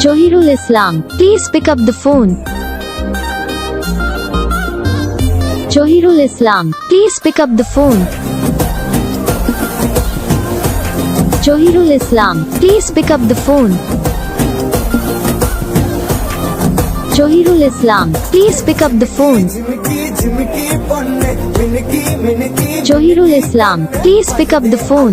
Johirul Islam, please pick up the phone. Johirul Islam, please pick up the phone. Johirul Islam, please pick up the phone. Johirul Islam, please pick up the phone. Johirul Islam, please pick up the phone.